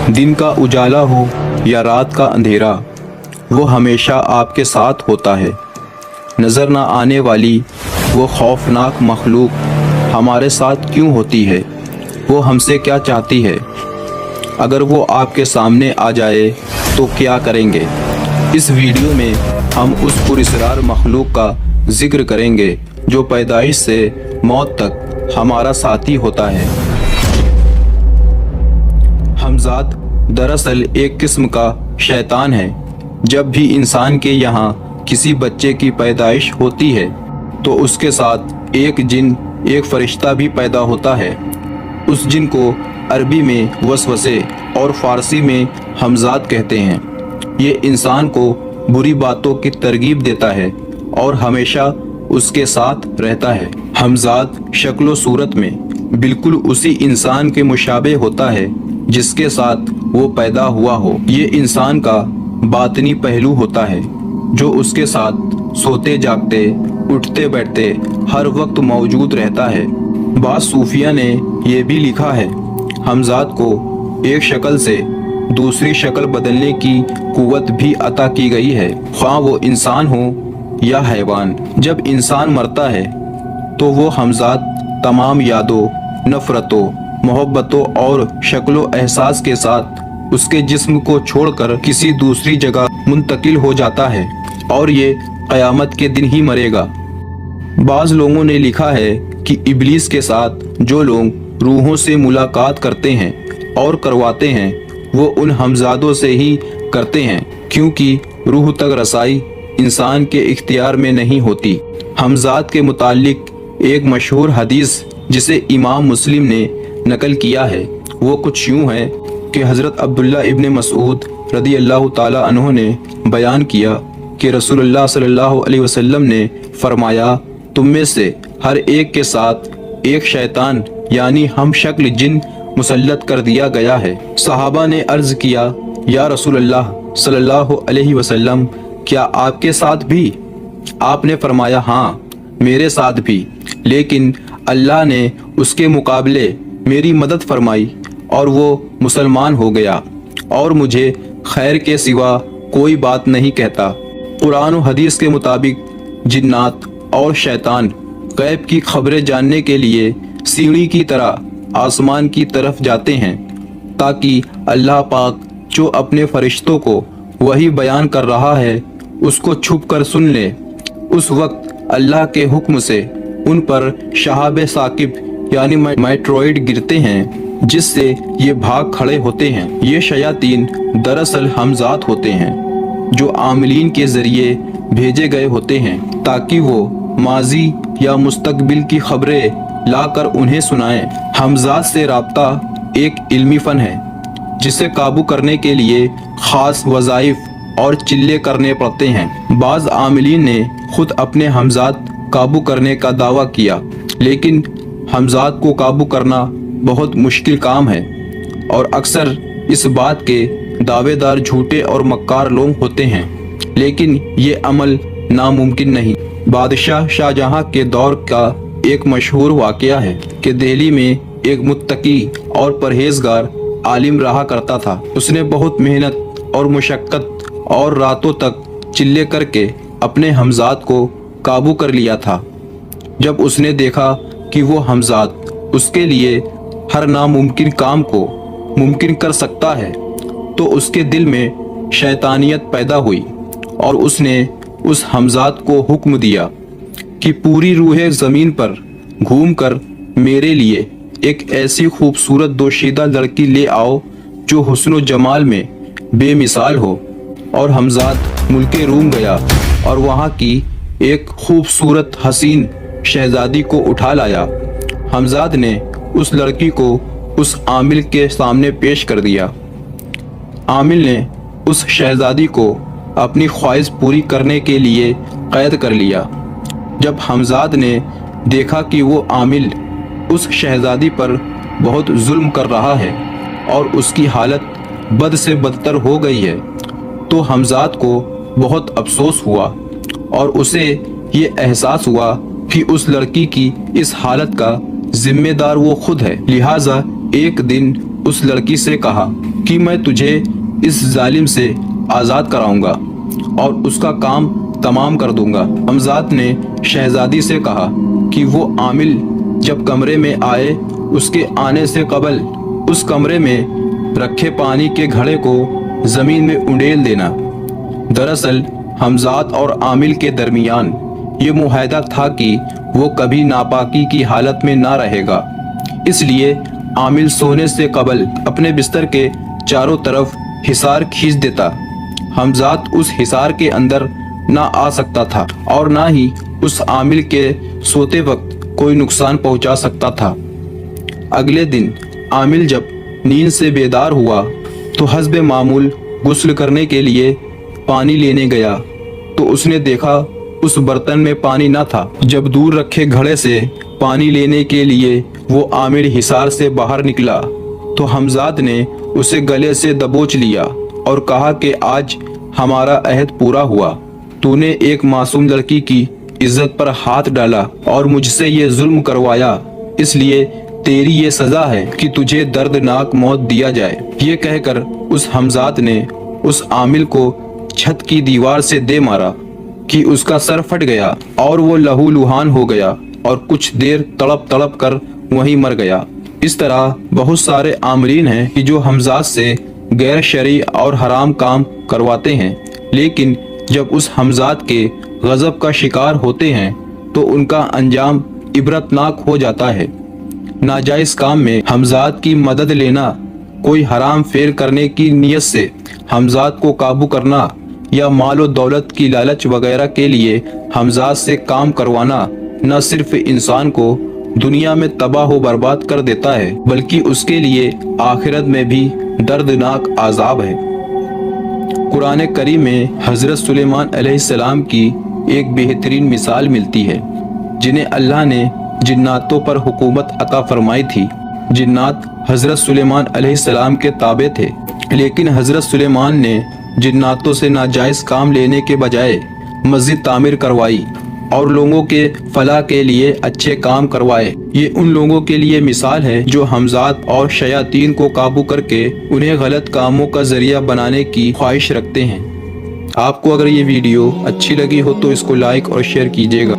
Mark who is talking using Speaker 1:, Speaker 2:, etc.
Speaker 1: दिन का उजाला हो या रात का अंधेरा, वो हमेशा आपके साथ होता है। नज़र ना आने वाली वो खौफनाक मखलूक हमारे साथ क्यों होती है? वो हमसे क्या चाहती है? अगर वो आपके सामने आ जाए तो क्या करेंगे? इस वीडियो में हम उस पुरस्कार मखलूक का जिक्र करेंगे जो पैदाइश से मौत तक हमारा साथी होता है। हमज़ाद दरअसल एक किस्म का शैतान है। जब भी इंसान के यहाँ किसी बच्चे की पैदाइश होती है तो उसके साथ एक जिन, एक फरिश्ता भी पैदा होता है। उस जिन को अरबी में वसवसे और फारसी में हमज़ाद कहते हैं। ये इंसान को बुरी बातों की तरगीब देता है और हमेशा उसके साथ रहता है। हमज़ाद शक्ल व सूरत में बिल्कुल उसी इंसान के मुशाबे होता है जिसके साथ वो पैदा हुआ हो। ये इंसान का बातनी पहलू होता है जो उसके साथ सोते जागते, उठते बैठते हर वक्त मौजूद रहता है। बाज़ सूफिया ने ये भी लिखा है, हमज़ाद को एक शक्ल से दूसरी शक्ल बदलने की कुव्वत भी अता की गई है, ख्वाह वो इंसान हो या हैवान। जब इंसान मरता है तो वो हमज़ाद तमाम यादों, नफ़रतों, मोहब्बतों और शक्लो एहसास के साथ उसके जिस्म को छोड़कर किसी दूसरी जगह मुंतकिल हो जाता है और ये क़यामत के दिन ही मरेगा। बाज़ लोगों ने लिखा है कि इब्लीस के साथ जो लोग रूहों से मुलाकात करते हैं और करवाते हैं वो उन हमज़ादों से ही करते हैं, क्योंकि रूह तक रसाई इंसान के इख्तियार में नहीं होती। हमज़ाद के मुतालिक एक मशहूर हदीस जिसे इमाम मुस्लिम ने नकल किया है वो कुछ यूँ है कि हज़रत अब्दुल्ला इब्न मसूद रदी अल्लाह ताला अन्हु ने बयान किया कि रसूलुल्लाह सल्लल्लाहु अलैहि वसल्लम ने फरमाया, तुम में से हर एक के साथ एक शैतान यानी हम शक्ल जिन मुसल्लत कर दिया गया है। सहाबा ने अर्ज़ किया, या रसूलल्लाह सल्लल्लाहु अलैहि वसल्लम, क्या आपके साथ भी? आपने फरमाया, हाँ मेरे साथ भी, लेकिन अल्लाह ने उसके मुकाबले मेरी मदद फरमाई और वो मुसलमान हो गया और मुझे खैर के सिवा कोई बात नहीं कहता। कुरान और हदीस के मुताबिक जिन्नात और शैतान गैब की खबरें जानने के लिए सीढ़ी की तरह आसमान की तरफ जाते हैं ताकि अल्लाह पाक जो अपने फरिश्तों को वही बयान कर रहा है उसको छुप कर सुन ले। उस वक्त अल्लाह के हुक्म से उन पर शहाब साकिब यानी मेट्रोइड गिरते हैं जिससे ये भाग खड़े होते हैं। ये शयातीन दरअसल हमज़ाद होते हैं जो आमिलीन के जरिए भेजे गए होते हैं ताकि वो माजी या मुस्तकबिल की खबरें लाकर उन्हें सुनाएं। हमज़ाद से राब्ता एक इल्मी फ़न है जिसे काबू करने के लिए ख़ास वज़ाइफ और चिल्ले करने पड़ते हैं। बाज़ आमिलीन ने खुद अपने हमज़ाद काबू करने का दावा किया, लेकिन हमज़ाद को काबू करना बहुत मुश्किल काम है और अक्सर इस बात के दावेदार झूठे और मक्कार लोग होते हैं, लेकिन ये अमल नामुमकिन नहीं। बादशाह शाहजहां के दौर का एक मशहूर वाक़या है कि दिल्ली में एक मुत्तकी और परहेजगार आलिम रहा करता था। उसने बहुत मेहनत और मुशक्क़त और रातों तक चिल्ले करके अपने हमज़ाद को काबू कर लिया था। जब उसने देखा कि वो हमज़ाद उसके लिए हर नामुमकिन काम को मुमकिन कर सकता है तो उसके दिल में शैतानियत पैदा हुई और उसने उस हमज़ाद को हुक्म दिया कि पूरी रूह ज़मीन पर घूमकर मेरे लिए एक ऐसी खूबसूरत दोशीदा लड़की ले आओ जो हुस्न जमाल में बेमिसाल हो। और हमज़ाद मुल्के रूम गया और वहाँ की एक खूबसूरत हसीन शहजादी को उठा लाया। हमज़ाद ने उस लड़की को उस आमिल के सामने पेश कर दिया। आमिल ने उस शहजादी को अपनी ख्वाहिश पूरी करने के लिए कैद कर लिया। जब हमज़ाद ने देखा कि वो आमिल उस शहजादी पर बहुत जुल्म कर रहा है और उसकी हालत बद से बदतर हो गई है तो हमज़ाद को बहुत अफसोस हुआ और उसे ये एहसास हुआ कि उस लड़की की इस हालत का जिम्मेदार वो खुद है। लिहाजा एक दिन उस लड़की से कहा कि मैं तुझे इस जालिम से आज़ाद कराऊंगा और उसका काम तमाम कर दूंगा। हमजाद ने शहजादी से कहा कि वो आमिल जब कमरे में आए उसके आने से कबल उस कमरे में रखे पानी के घड़े को जमीन में उंडेल देना। दरअसल हमजाद और आमिल के दरमियान ये मुआहदा था कि वो कभी नापाकी की हालत में ना रहेगा, इसलिए आमिल सोने से कबल अपने बिस्तर के चारों तरफ हिसार खींच देता। हमजाद उस हिसार के अंदर ना आ सकता था और ना ही उस आमिल के सोते वक्त कोई नुकसान पहुंचा सकता था। अगले दिन आमिल जब नींद से बेदार हुआ तो हस्बे मामूल गुस्ल करने के लिए पानी लेने गया तो उसने देखा उस बर्तन में पानी ना था। जब दूर रखे घड़े से पानी लेने के लिए वो आमिर हिसार से बाहर निकला तो हमजाद ने उसे गले से दबोच लिया और कहा कि आज हमारा अहद पूरा हुआ। तूने एक मासूम लड़की की इज्जत पर हाथ डाला और मुझसे ये जुल्म करवाया, इसलिए तेरी ये सजा है कि तुझे दर्दनाक मौत दिया जाए। ये कहकर उस हमजाद ने उस आमिल को छत की दीवार से दे मारा कि उसका सर फट गया और वो लहूलुहान हो गया और कुछ देर तड़प तड़प कर वहीं मर गया। इस तरह बहुत सारे आमरीन हैं कि जो हमजाद से गैर शरई और हराम काम करवाते हैं, लेकिन जब उस हमजाद के गजब का शिकार होते हैं तो उनका अंजाम इबरतनाक हो जाता है। नाजायज काम में हमजाद की मदद लेना, कोई हराम फेर करने की नीयत से हमजाद को काबू करना या मालो दौलत की लालच वगैरह के लिए हमजाद से काम करवाना न सिर्फ इंसान को दुनिया में तबाह व बर्बाद कर देता है, बल्कि उसके लिए आखिरत में भी दर्दनाक आज़ाब है। कुरान करीम में हजरत सुलेमान अलैहिस्सलाम की एक बेहतरीन मिसाल मिलती है, जिन्हें अल्लाह ने जिन्नातों पर हुकूमत अता फरमाई थी। जिन्नात हजरत सुलेमान अलैहिस्सलाम के ताबे थे, लेकिन हजरत सुलेमान ने जिन्नातों से नाजायज काम लेने के बजाय मस्जिद तामीर करवाई और लोगों के फलाह के लिए अच्छे काम करवाए। ये उन लोगों के लिए मिसाल है जो हमजाद और शयातीन को काबू करके उन्हें गलत कामों का जरिया बनाने की ख्वाहिश रखते हैं। आपको अगर ये वीडियो अच्छी लगी हो तो इसको लाइक और शेयर कीजिएगा।